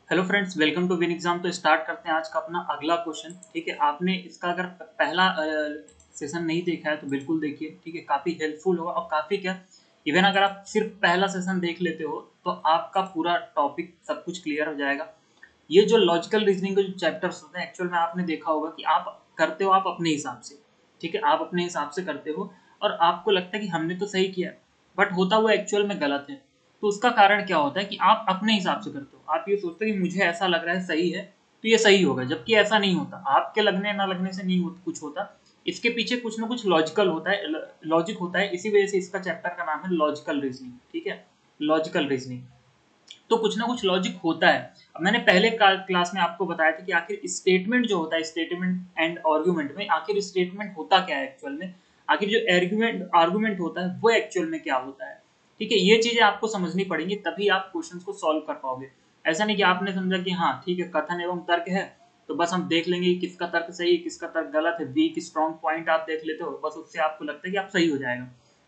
Hello friends, welcome to win exam. तो start करते हैं आज का अपना अगला क्वेश्चन। ठीक है, आपने इसका अगर पहला सेशन नहीं देखा है तो बिल्कुल देखिए। ठीक है, काफ़ी हेल्पफुल होगा और काफ़ी क्या, इवन अगर आप सिर्फ पहला सेशन देख लेते हो तो आपका पूरा टॉपिक सब कुछ क्लियर हो जाएगा। ये जो लॉजिकल रीजनिंग के जो चैप्टर्स होते हैं, एक्चुअल में आपने देखा होगा कि आप करते हो आप अपने हिसाब से। ठीक है, आप अपने हिसाब से करते हो और आपको लगता है कि हमने तो सही किया, बट होता हुआ एक्चुअल में गलत है। तो उसका कारण क्या होता है कि आप अपने हिसाब से करते हो। आप ये सोचते हो कि मुझे ऐसा लग रहा है सही है तो ये सही होगा, जबकि ऐसा नहीं होता। आपके लगने ना लगने से नहीं कुछ होता, इसके पीछे कुछ ना कुछ लॉजिकल होता है, लॉजिक होता है। इसी वजह से इसका चैप्टर का नाम है लॉजिकल रीजनिंग। ठीक है, लॉजिकल रीजनिंग। तो कुछ ना कुछ लॉजिक होता है। अब मैंने पहले क्लास में आपको बताया था कि आखिर स्टेटमेंट जो होता है, स्टेटमेंट एंड आर्गुमेंट में आखिर स्टेटमेंट होता क्या है एक्चुअल में, आखिर जो आर्गुमेंट आर्गुमेंट होता है वो एक्चुअल में क्या होता है। ठीक है, ये चीजें आपको समझनी पड़ेंगी, तभी आप क्वेश्चंस को सॉल्व कर पाओगे। ऐसा नहीं कि आपने समझा कि हाँ ठीक है कथन एवं तर्क है तो बस हम देख लेंगे कि किसका तर्क सही है किसका तर्क गलत है, वीक स्ट्रॉन्ग पॉइंट आप देख लेते हो, बस उससे आपको लगता है कि आप सही हो जाएगा।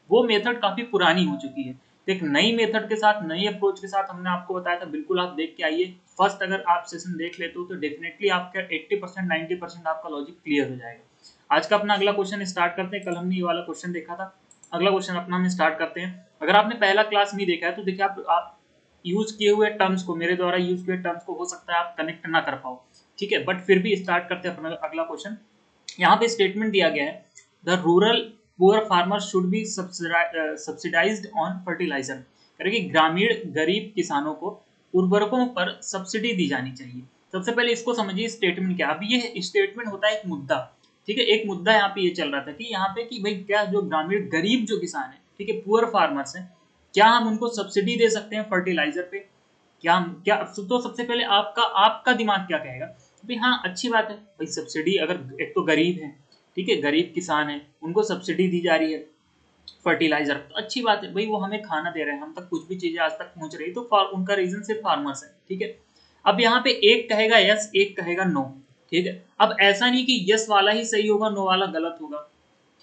वो मेथड काफी पुरानी हो चुकी है। तो एक नई मेथड के साथ, नई अप्रोच के साथ हमने आपको बताया था, बिल्कुल आप देख के आइए। फर्स्ट अगर आप सेशन देख लेते हो तो डेफिनेटली आपका 80% 90% आपका लॉजिक क्लियर हो जाएगा। आज का अपना अगला क्वेश्चन स्टार्ट करते हैं। कल हमने ये वाला क्वेश्चन देखा था, अगला क्वेश्चन अपना हम स्टार्ट करते हैं। अगर आपने पहला क्लास नहीं देखा है तो देखिए, आप यूज किए हुए टर्म्स को, मेरे द्वारा यूज किए टर्म्स को हो सकता है आप कनेक्ट ना कर पाओ। ठीक है, बट फिर भी स्टार्ट करते हैं अपना अगला क्वेश्चन। यहाँ पे स्टेटमेंट दिया गया है, the rural poor farmer should be subsidised on fertiliser. कह कि ग्रामीण गरीब किसानों को उर्वरकों पर सब्सिडी दी जानी चाहिए। सबसे पहले इसको समझिए स्टेटमेंट क्या। अभी ये स्टेटमेंट होता है एक मुद्दा। ठीक है, एक मुद्दा यहाँ पे ये चल रहा था कि यहाँ पे कि भाई क्या जो ग्रामीण गरीब जो किसान है, ठीक है, पुअर फार्मर्स हैं, क्या हम उनको सब्सिडी दे सकते हैं फर्टिलाइजर पे। क्या तो सबसे पहले आपका दिमाग क्या कहेगा, भाई हाँ अच्छी बात है भाई, सब्सिडी अगर एक तो गरीब है, ठीक है, गरीब किसान है, उनको सब्सिडी दी जा रही है फर्टिलाइजर, तो अच्छी बात है भाई, वो हमें खाना दे रहे हैं, हम तक कुछ भी चीजें आज तक पहुंच रही, तो उनका रीजन सिर्फ फार्मर्स है। ठीक है, अब यहाँ पे एक कहेगा यस, एक कहेगा नो। ठीक है, अब ऐसा नहीं कि यस वाला ही सही होगा नो वाला गलत होगा।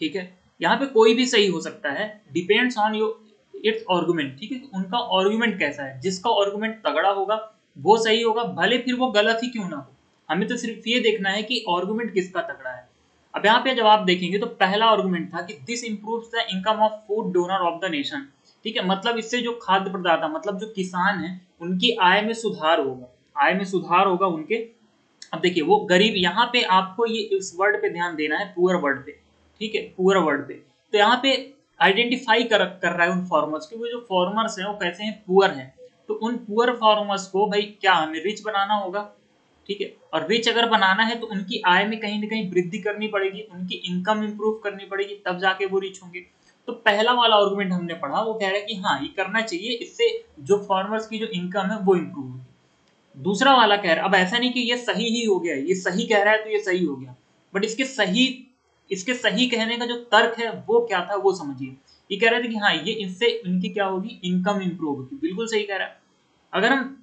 ठीक है, यहाँ पे कोई भी सही हो सकता है, depends on your it's argument. ठीक है, उनका आर्गुमेंट कैसा है, जिसका आर्गुमेंट तगड़ा होगा वो सही होगा, भले फिर वो गलत ही क्यों ना हो। हमें तो सिर्फ ये देखना है कि आर्गुमेंट किसका तगड़ा है। अब यहाँ पे जब आप देखेंगे तो पहला आर्गुमेंट था कि this improves the income of food donor of the nation. ठीक है, मतलब इससे जो खाद्य प्रदाता, मतलब जो किसान है, उनकी आय में सुधार होगा, आय में सुधार होगा उनके। अब देखिए वो गरीब, यहाँ पे आपको ये इस वर्ड पे ध्यान देना है, पुअर वर्ड पे। ठीक है, पुअर वर्ड पे। तो यहाँ पे आइडेंटिफाई कर रहा है उन फार्मर्स की, वो जो फार्मर्स हैं वो कैसे हैं, पुअर हैं। तो उन पुअर फार्मर्स को भाई क्या हमें रिच बनाना होगा। ठीक है, और रिच अगर बनाना है तो उनकी आय में कहीं ना कहीं वृद्धि करनी पड़ेगी, उनकी इनकम इंप्रूव करनी पड़ेगी, तब जाके वो रिच होंगे। तो पहला वाला आर्गुमेंट हमने पढ़ा, वो कह रहा है कि हाँ ये करना चाहिए, इससे जो फार्मर्स की जो इनकम है वो इंप्रूव होगी। दूसरा वाला कह रहा है, अब ऐसा नहीं कि ये सही ही हो गया, ये सही कह रहा है तो ये सही हो गया, बट इसके सही कहने का जो तर्क है वो क्या था वो समझिए। ये कह रहे थे कि हाँ ये इससे इनकी क्या होगी, इनकम इंप्रूव होगी, बिल्कुल सही कह रहा है। अगर हम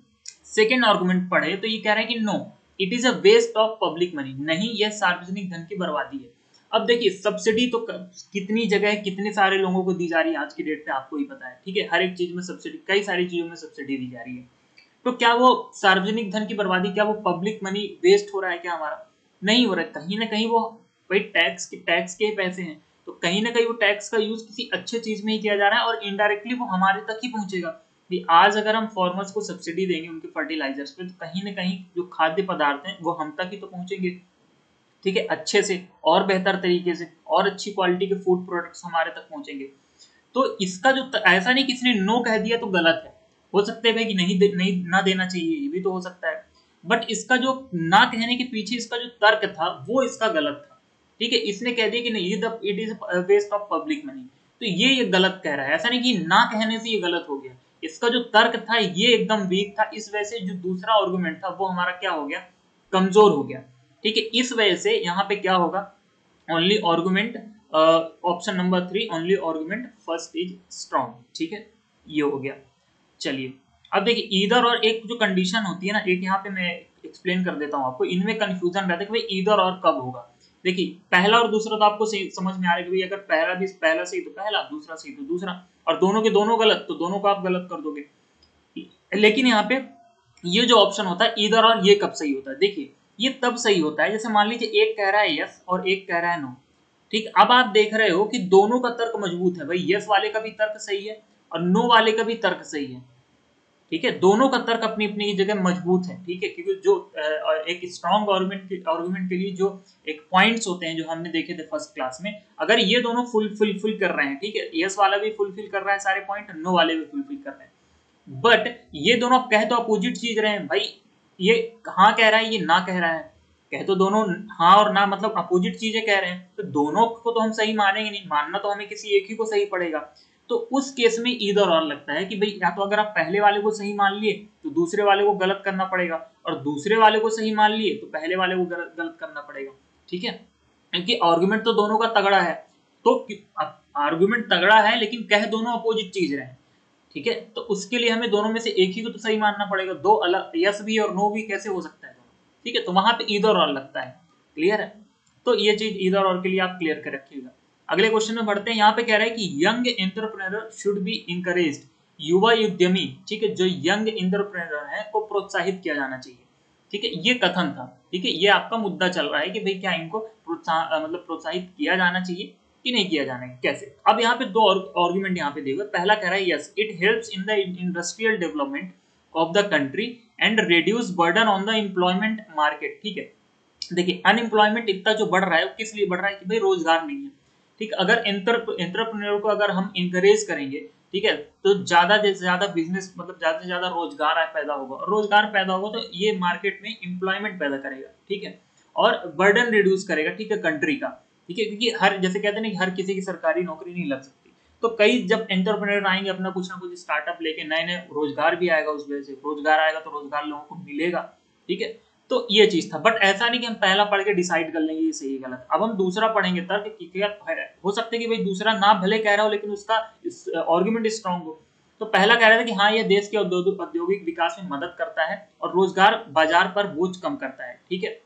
सेकेंड आर्गुमेंट पढ़े तो ये कह रहा है कि no, it is a waste of public money, नहीं यह सार्वजनिक धन की बर्बादी है। अब देखिए सब्सिडी तो कितनी जगह कितने सारे लोगों को दी जा रही है आज की डेट पे, आपको ही पता है। ठीक है, हर एक चीज में सब्सिडी, कई सारी चीजों में सब्सिडी दी जा रही है। तो क्या वो सार्वजनिक धन की बर्बादी, क्या वो पब्लिक मनी वेस्ट हो रहा है क्या हमारा, नहीं हो रहा है। कहीं ना कहीं वो भाई टैक्स के पैसे हैं, तो कहीं ना कहीं वो टैक्स का यूज किसी अच्छे चीज में ही किया जा रहा है और इनडायरेक्टली वो हमारे तक ही पहुंचेगा। कि आज अगर हम फार्मर्स को सब्सिडी देंगे उनके फर्टिलाइजर्स पे, तो कहीं ना कहीं जो खाद्य पदार्थ हैं वो हम तक ही तो पहुंचेंगे। ठीक है, अच्छे से और बेहतर तरीके से और अच्छी क्वालिटी के फूड प्रोडक्ट्स हमारे तक पहुंचेंगे। तो इसका जो ऐसा नहीं किसी ने नो कह दिया तो गलत है, हो सकता है भाई कि नहीं ना देना चाहिए, ये भी तो हो सकता है। बट इसका जो ना कहने के पीछे इसका जो तर्क था वो इसका गलत था। ठीक है, इसने कह दिया कि नहीं it is waste of public money, तो ये गलत कह रहा है। ऐसा नहीं कि ना कहने से ये गलत हो गया, इसका जो तर्क था ये एकदम वीक था, इस वजह से जो दूसरा आर्गुमेंट था वो हमारा क्या हो गया, कमजोर हो गया। ठीक है, इस वजह से यहाँ पे क्या होगा, only argument, option number 3, only argument first is strong. ठीक है, ये हो गया। चलिए अब देखिए ईदर और, एक जो कंडीशन होती है ना, एक यहाँ पे मैं एक्सप्लेन कर देता हूँ आपको, इनमें कंफ्यूजन रहता है कि भाई ईदर और कब होगा। देखिए पहला और दूसरा तो आपको समझ में आ रहा है कि भाई अगर पहला सही तो पहला, दूसरा सही तो दूसरा, और दोनों के दोनों गलत तो दोनों को आप गलत कर दोगे। लेकिन यहाँ पे ये जो ऑप्शन होता है ईदर और, ये कब सही होता है? देखिए ये तब सही होता है जैसे मान लीजिए एक कह रहा है यस और एक कह रहा है नो। ठीक, अब आप देख रहे हो कि दोनों का तर्क मजबूत है भाई, यस वाले का भी तर्क सही है और नो वाले का भी तर्क सही है। ठीक है, दोनों का तर्क अपनी अपनी जगह मजबूत है। ठीक है, क्योंकि जो एक स्ट्रॉन्ग आर्गुमेंट के लिए जो एक पॉइंट्स होते हैं जो हमने देखे थे फर्स्ट क्लास में, अगर ये दोनों फुलफिल कर रहे हैं, ठीक है, यस वाला भी फुलफिल कर रहा है सारे पॉइंट, नो वाले भी फुलफिल कर रहे हैं, बट ये दोनों कह तो अपोजिट चीज रहे हैं भाई, ये हाँ कह रहा है, ये ना कह रहा है, कह तो दोनों हाँ और ना मतलब अपोजिट चीजें कह रहे हैं, तो दोनों को तो हम सही मानेंगे नहीं, मानना तो हमें किसी एक ही को सही पड़ेगा। तो उस केस में ईदर और लगता है कि भाई या तो अगर आप पहले वाले को सही मान लिए तो दूसरे वाले को गलत करना पड़ेगा, और दूसरे वाले को सही मान लिए तो पहले वाले को गलत करना पड़ेगा। ठीक है, क्योंकि आर्गुमेंट तो दोनों का तगड़ा है, तो आर्गुमेंट तगड़ा है लेकिन कह दोनों अपोजिट चीज रहे हैं। ठीक है, तो उसके लिए हमें दोनों में से एक ही को तो सही मानना पड़ेगा, दो अलग यस भी और नो भी कैसे हो सकता है दोनों। ठीक है, तो वहां पे ईदर और लगता है। क्लियर है, तो ये चीज ईदर और के लिए आप क्लियर कर रखिएगा। अगले क्वेश्चन में बढ़ते हैं। यहाँ पे कह रहा है कि यंग एंटरप्रेन्योर शुड बी इंकरेज्ड, युवा उद्यमी, ठीक है, जो यंग एंटरप्रेन्योर है को प्रोत्साहित किया जाना चाहिए। ठीक है, ये कथन था। ठीक है, ये आपका मुद्दा चल रहा है कि भाई क्या इनको प्रोत्साहित किया जाना चाहिए कि नहीं किया जाना है, कैसे। अब यहाँ पे दो आर्गुमेंट यहाँ पे देखो, पहला कह रहा है yes it helps in the industrial development of the country and reduce burden on the employment market. ठीक है, देखिए अनएम्प्लॉयमेंट इतना जो बढ़ रहा है वो किस लिए बढ़ रहा है कि भाई रोजगार नहीं है। ठीक, अगर एंटरप्रेन्योर को अगर हम इंकरेज करेंगे, ठीक है, तो ज्यादा से ज्यादा बिजनेस मतलब ज्यादा से ज्यादा रोजगार पैदा होगा, और रोजगार पैदा होगा तो ये मार्केट में एम्प्लॉयमेंट पैदा करेगा। ठीक है, और बर्डन रिड्यूस करेगा, ठीक है, कंट्री का। ठीक है, क्योंकि हर जैसे कहते हैं ना कि हर किसी की सरकारी नौकरी नहीं लग सकती, तो कई जब एंटरप्रेन्योर आएंगे अपना कुछ ना कुछ स्टार्टअप लेके, नए नए रोजगार भी आएगा, उस वजह से रोजगार आएगा तो रोजगार लोगों को मिलेगा। ठीक है, तो ये चीज था, बट ऐसा नहीं कि हम पहला पढ़ के डिसाइड कर लेंगे ये सही गलत। अब हम दूसरा पढ़ेंगे तर्क कि क्या हो सकता है कि भाई दूसरा ना भले कह रहा हो लेकिन उसका आर्गुमेंट स्ट्रांग हो। तो पहला कह रहा था कि हाँ ये देश के औद्योगिक विकास में मदद करता है और रोजगार बाजार पर बोझ कम करता है। ठीक है,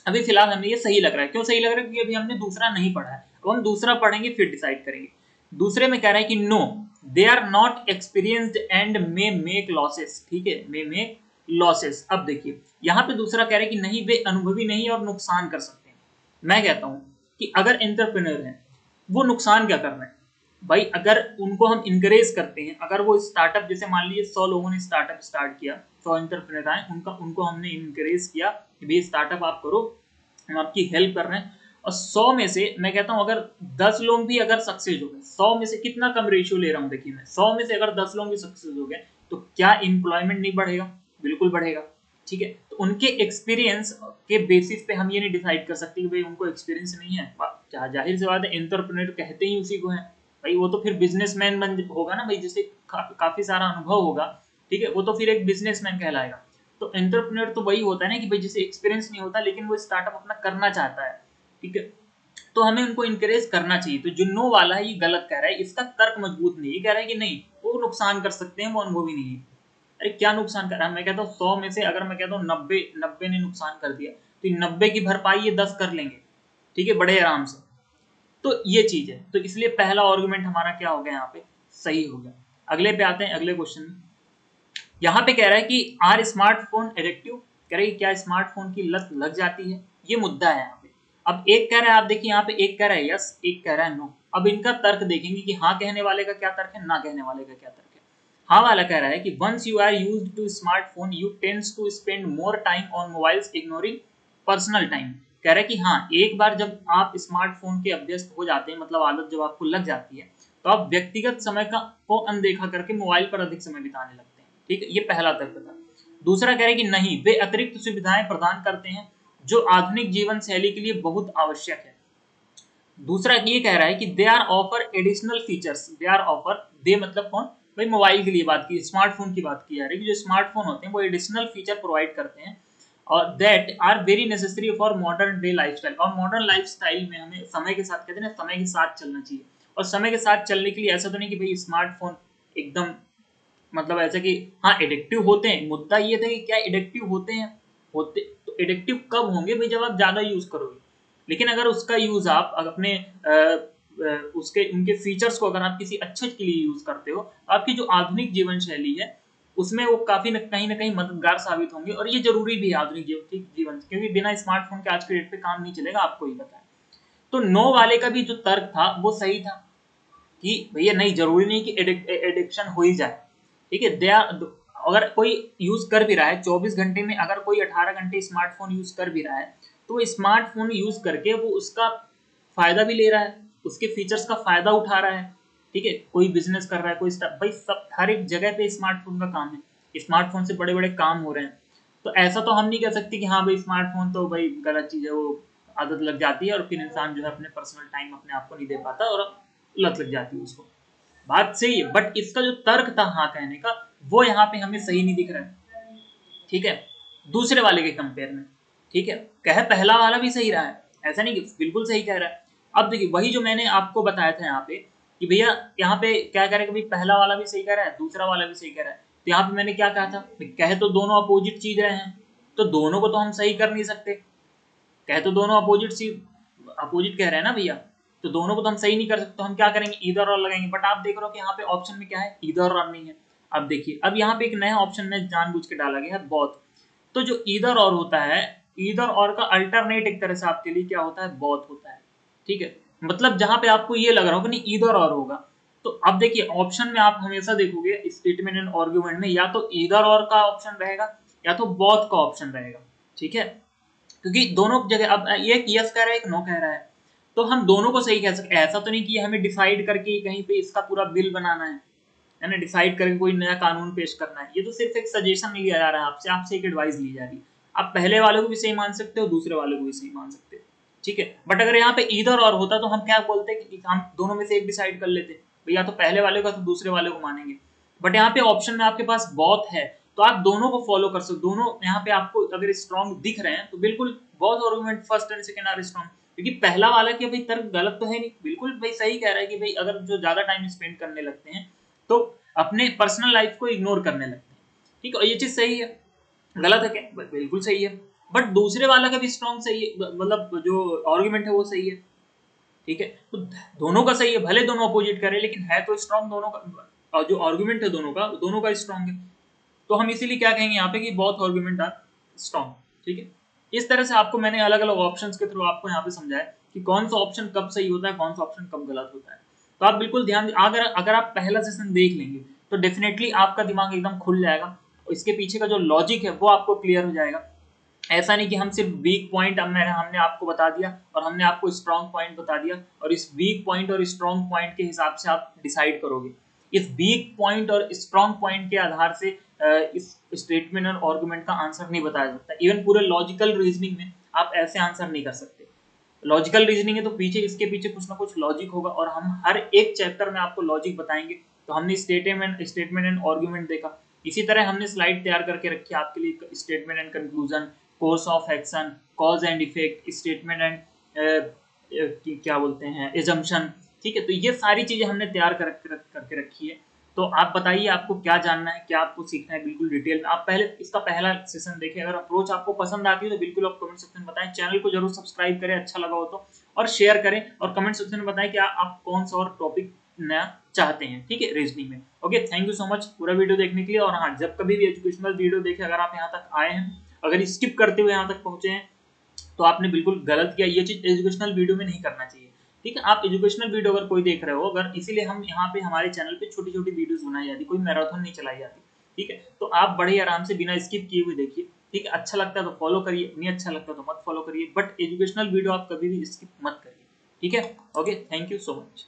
अभी फिलहाल हमें ये सही लग रहा है। क्यों सही लग रहा है? क्योंकि अभी हमने दूसरा नहीं पढ़ा है, अब हम दूसरा पढ़ेंगे फिर डिसाइड करेंगे। दूसरे में कह रहा है कि no they are not experienced and may make losses. ठीक है, मे मेक लॉसेस। अब देखिए यहाँ पे दूसरा कह रहा है कि नहीं वे अनुभवी नहीं और नुकसान कर सकते हैं। मैं कहता हूं कि अगर एंटरप्रेन्योर है वो नुकसान क्या कर रहे हैं भाई, अगर उनको हम इंकरेज करते हैं, अगर वो स्टार्टअप जैसे मान लीजिए 100 लोगों ने स्टार्टअप स्टार्ट किया, 100 एंटरप्रेन्योर आए, उनको हमने इंकरेज किया कि भाई स्टार्टअप आप करो, हम आपकी हेल्प कर रहे हैं, और 100 में से मैं कहता हूं अगर 10 लोग भी अगर सक्सेस हो गए, 100 में से कितना कम रेशियो ले रहा हूं, देखिए मैं 100 में से अगर 10 लोग भी सक्सेस हो गए तो क्या एम्प्लॉयमेंट नहीं बढ़ेगा? बिल्कुल बढ़ेगा। ठीक है, तो उनके एक्सपीरियंस के बेसिस पे हम ये नहीं डिसाइड कर सकते कि भाई उनको एक्सपीरियंस नहीं है, जाहिर सी बात है एंटरप्रेन्योर कहते ही उसी को है भाई, वो तो फिर बिजनेसमैन बन होगा ना भाई, जिससे काफी सारा अनुभव होगा। ठीक है, वो तो फिर एक बिजनेसमैन कहलाएगा। तो एंटरप्रेन्योर तो वही होता है ना कि भाई जिसे एक्सपीरियंस नहीं होता लेकिन वो स्टार्टअप अपना करना चाहता है। ठीक है, तो हमें उनको इंकरेज करना चाहिए। तो जो नो वाला है ये गलत कह रहा है, इसका तर्क मजबूत नहीं, ये कह रहा है कि नहीं वो नुकसान कर सकते हैं, वो अनुभवी नहीं है। अरे क्या नुकसान कर रहा है? मैं कहता हूँ 100 में से अगर मैं कहता हूँ 90 ने नुकसान कर दिया तो 90 की भरपाई ये 10 कर लेंगे। ठीक है, बड़े आराम से। तो ये चीज है, तो इसलिए पहला आर्गुमेंट हमारा क्या हो गया यहाँ पे, सही हो गया। अगले पे आते हैं, अगले क्वेश्चन में। यहाँ पे कह रहा है कि आर स्मार्टफोन एडिक्टिव, कह रहा है क्या स्मार्टफोन की लत लग जाती है, ये मुद्दा है यहाँ पे। अब एक कह रहा है, आप देखिए यहाँ पे एक कह रहा है यस, एक कह रहा है नो। अब इनका तर्क देखेंगे कि हाँ कहने वाले का क्या तर्क है, ना कहने वाले का क्या तर्क है। हाँ वाला कह रहा है कि once you are used to smartphone you tends to spend more time on mobiles ignoring personal time. कह रहा है कि हाँ एक बार जब आप स्मार्टफोन के अभ्यस्त हो जाते हैं, मतलब आदत जब आपको लग जाती है, तो आप व्यक्तिगत समय का को अनदेखा करके मोबाइल पर अधिक समय बिताने लगते हैं। ठीक है, ये पहला तर्क था। दूसरा कह रहे हैं कि नहीं वे अतिरिक्त सुविधाएं प्रदान करते हैं जो आधुनिक जीवन शैली के लिए बहुत आवश्यक है। दूसरा ये कह रहा है कि they are offer additional features, they are offer, they मतलब कौन भाई, मोबाइल के लिए बात की, स्मार्टफोन की बात की जा रही है कि जो स्मार्टफोन होते हैं वो एडिशनल फीचर प्रोवाइड करते हैं और that are very necessary for modern day lifestyle. और मॉडर्न लाइफस्टाइल में हमें समय के साथ, कहते हैं ना समय के साथ चलना चाहिए। और समय के साथ चलने के लिए ऐसा तो नहीं कि भाई स्मार्टफोन एकदम मतलब ऐसा कि हाँ एडिक्टिव होते हैं। मुद्दा ये था कि क्या एडिक्टिव होते हैं, होते तो एडिक्टिव कब होंगे भाई, जब आप ज्यादा यूज करोगे। लेकिन अगर उसका यूज आप अपने उसके उनके फीचर्स को अगर आप किसी अच्छे के लिए यूज करते हो, आपकी जो आधुनिक जीवन शैली है उसमें वो काफी कहीं ना कहीं मददगार साबित होंगे, और ये जरूरी भी है आधुनिक जीवन, क्योंकि बिना स्मार्टफोन के आज के डेट पे काम नहीं चलेगा, आपको ही पता है। तो नो वाले का भी जो तर्क था वो सही था कि भैया नहीं, जरूरी नहीं कि एडिक्शन हो ही जाए, ठीक है। अगर कोई यूज कर भी रहा है 24 घंटे में, अगर कोई 18 घंटे स्मार्टफोन यूज कर भी रहा है, तो वो स्मार्टफोन यूज करके वो उसका फायदा भी ले रहा है, उसके फीचर्स का फायदा उठा रहा है, ठीक है। कोई बिजनेस कर रहा है, कोई भाई सब हर एक जगह पे स्मार्टफोन का काम है, स्मार्टफोन से बड़े बड़े काम हो रहे हैं। तो ऐसा तो हम नहीं कह सकते कि हाँ भाई स्मार्टफोन तो भाई गलत चीज है, वो आदत लग जाती है और फिर इंसान जो है अपने पर्सनल टाइम अपने आप को नहीं दे पाता और लत लग जाती है उसको। बात सही है, बट इसका जो तर्क था हाँ कहने का, वो यहाँ पे हमें सही नहीं दिख रहा है, ठीक है, दूसरे वाले के कंपेयर में, ठीक है। कह पहला वाला भी सही रहा है, ऐसा नहीं कि बिल्कुल सही कह रहा है। अब देखिए वही जो मैंने आपको बताया था यहाँ पे कि भैया यहाँ पे क्या कह रहे हैं कि पहला वाला भी सही कह रहा है, दूसरा वाला भी सही कह रहा है, तो यहाँ पे मैंने क्या कहा था, कहे तो दोनों अपोजिट चीज रहे हैं, तो दोनों को तो हम सही कर नहीं सकते, कहे तो दोनों अपोजिट कह रहे हैं ना भैया, तो दोनों को तो हम सही नहीं कर सकते, तो हम क्या करेंगे, ईदर और लगाएंगे। बट आप देख रहे हो कि यहाँ पे ऑप्शन में क्या है, ईदर और नहीं है। अब देखिए अब यहाँ पे एक नया ऑप्शन में जानबूझ के डाला गया है बोथ। तो जो ईदर और होता है, ईदर और का अल्टरनेट एक तरह से आपके लिए क्या होता है, बोथ होता है, ठीक है। मतलब जहां पे आपको ये लग रहा होगा नहीं ईदर और होगा, तो अब देखिए ऑप्शन में आप हमेशा देखोगे स्टेटमेंट एंड आर्गुमेंट में या तो ईदर और का ऑप्शन रहेगा या तो बोथ का ऑप्शन रहेगा, ठीक है। क्योंकि दोनों जगह अब ये एक यस कह रहा है एक नो कह रहा है, तो हम दोनों को सही कह सकते, ऐसा तो नहीं कि हमें डिसाइड करके कहीं पे इसका पूरा बिल बनाना है ना, डिसाइड करके कोई नया कानून पेश करना है। ये तो सिर्फ एक सजेशन लिया जा रहा है आपसे, आपसे एक एडवाइस ली जा रही है। आप पहले वाले को भी सही मान सकते हो, दूसरे वाले को भी सही मान सकते हो, ठीक है। बट अगर यहाँ पे ईदर और होता तो हम क्या बोलते कि हम दोनों में से एक डिसाइड कर लेते, या तो पहले वाले का तो दूसरे वाले को मानेंगे। बट यहाँ पे ऑप्शन में आपके पास बहुत है, तो आप दोनों को फॉलो कर सकते, दोनों यहाँ पे आपको अगर स्ट्रॉन्ग दिख रहे हैं तो बिल्कुल बहुत argument first and second are strong, क्योंकि पहला वाला कि भाई तर्क गलत तो है नहीं, बिल्कुल भाई सही कह रहा है कि भाई अगर जो ज्यादा टाइम स्पेंड करने लगते हैं तो अपने पर्सनल लाइफ को इग्नोर करने लगते हैं, ठीक है, ये चीज सही है। गलत है क्या, बिल्कुल सही है। बट दूसरे वाला का भी स्ट्रॉन्ग सही है, मतलब जो आर्गुमेंट है वो सही है, ठीक है। तो दोनों का सही है, भले दोनों अपोजिट करे लेकिन है तो स्ट्रॉन्ग दोनों का, और जो आर्गुमेंट है दोनों का स्ट्रॉन्ग है। तो हम इसीलिए क्या कहेंगे यहाँ पे कि बहुत आर्गुमेंट आर स्ट्रॉन्ग, ठीक है। इस तरह से आपको मैंने अलग अलग ऑप्शंस के थ्रू आपको यहाँ पे समझाया कि कौन सा ऑप्शन कब सही होता है, कौन सा ऑप्शन कब गलत होता है। तो आप बिल्कुल ध्यान, अगर आप पहला सेशन देख लेंगे तो डेफिनेटली आपका दिमाग एकदम खुल जाएगा, और इसके पीछे का जो लॉजिक है वो आपको क्लियर हो जाएगा। ऐसा नहीं कि हम सिर्फ वीक पॉइंट हमने आपको बता दिया और हमने आपको स्ट्रॉन्ग पॉइंट बता दिया, और इस वीक पॉइंट और स्ट्रॉन्ग पॉइंट के हिसाब से आप डिसाइड करोगे। इस वीक पॉइंट और स्ट्रॉन्ग पॉइंट के आधार से इस स्टेटमेंट और आर्गुमेंट का आंसर नहीं बताया जाता। इवन पूरे लॉजिकल रीजनिंग में आप ऐसे आंसर नहीं कर सकते। लॉजिकल रीजनिंग है तो पीछे इसके पीछे कुछ ना कुछ लॉजिक होगा, और हम हर एक चैप्टर में आपको लॉजिक बताएंगे। तो हमने स्टेटमेंट एंड आर्गुमेंट देखा, इसी तरह हमने स्लाइड तैयार करके रखी आपके लिए, statement and conclusion, course of action, cause and effect, statement and क्या बोलते हैं एजम्पशन, ठीक है। तो ये सारी चीजें हमने तैयार करके रखी है। तो आप बताइए आपको क्या जानना है, क्या आपको सीखना है, बिल्कुल डिटेल में। आप पहले इसका पहला सेशन देखें, अगर अप्रोच आपको पसंद आती है तो बिल्कुल आप कमेंट सेक्शन में बताएं। चैनल को जरूर सब्सक्राइब करें अच्छा लगा हो तो, और शेयर करें, और कमेंट सेक्शन में बताएं कि आप कौन सा और टॉपिक नया चाहते हैं, ठीक है, रीजनिंग में। Okay, thank you so much पूरा वीडियो देखने के लिए। और हाँ, जब कभी भी एजुकेशनल वीडियो देखें, अगर आप यहाँ तक आए हैं, अगर स्किप करते हुए यहाँ तक पहुंचे हैं तो आपने बिल्कुल गलत किया। ये चीज एजुकेशनल वीडियो में नहीं करना चाहिए, ठीक है। आप एजुकेशनल वीडियो अगर कोई देख रहे हो, अगर इसीलिए हम यहाँ पे हमारे चैनल पे छोटी छोटी वीडियोस बनाई जाती, कोई मैराथन नहीं चलाई जाती, ठीक है। तो आप बड़े आराम से बिना स्किप किए हुए देखिए, ठीक है। अच्छा लगता है तो फॉलो करिए, नहीं अच्छा लगता तो मत फॉलो करिए, बट एजुकेशनल वीडियो आप कभी भी स्किप मत करिए, ठीक है। Okay, thank you so much.